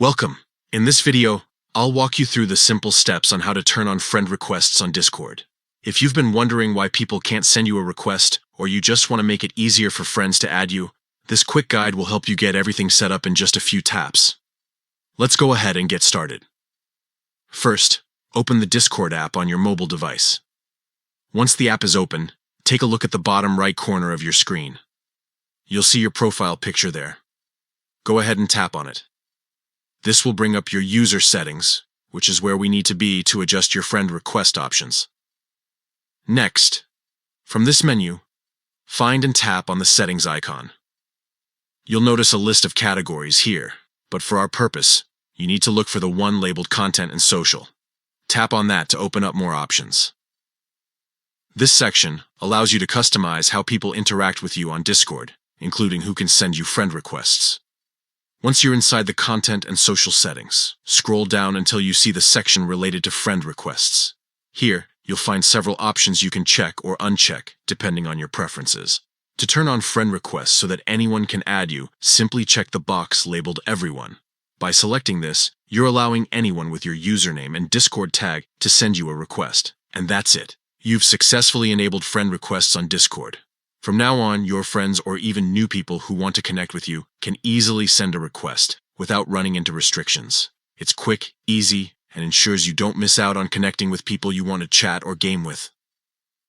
Welcome. In this video, I'll walk you through the simple steps on how to turn on friend requests on Discord. If you've been wondering why people can't send you a request, or you just want to make it easier for friends to add you, this quick guide will help you get everything set up in just a few taps. Let's go ahead and get started. First, open the Discord app on your mobile device. Once the app is open, take a look at the bottom right corner of your screen. You'll see your profile picture there. Go ahead and tap on it. This will bring up your user settings, which is where we need to be to adjust your friend request options. Next, from this menu, find and tap on the settings icon. You'll notice a list of categories here, but for our purpose, you need to look for the one labeled Content and Social. Tap on that to open up more options. This section allows you to customize how people interact with you on Discord, including who can send you friend requests. Once you're inside the Content and Social settings, scroll down until you see the section related to friend requests. Here, you'll find several options you can check or uncheck, depending on your preferences. To turn on friend requests so that anyone can add you, simply check the box labeled Everyone. By selecting this, you're allowing anyone with your username and Discord tag to send you a request. And that's it. You've successfully enabled friend requests on Discord. From now on, your friends or even new people who want to connect with you can easily send a request without running into restrictions. It's quick, easy, and ensures you don't miss out on connecting with people you want to chat or game with.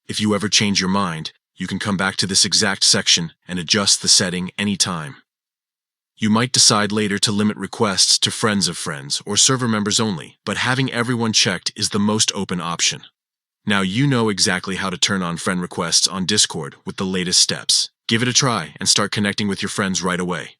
If you ever change your mind, you can come back to this exact section and adjust the setting anytime. You might decide later to limit requests to friends of friends or server members only, but having everyone checked is the most open option. Now you know exactly how to turn on friend requests on Discord with the latest steps. Give it a try and start connecting with your friends right away.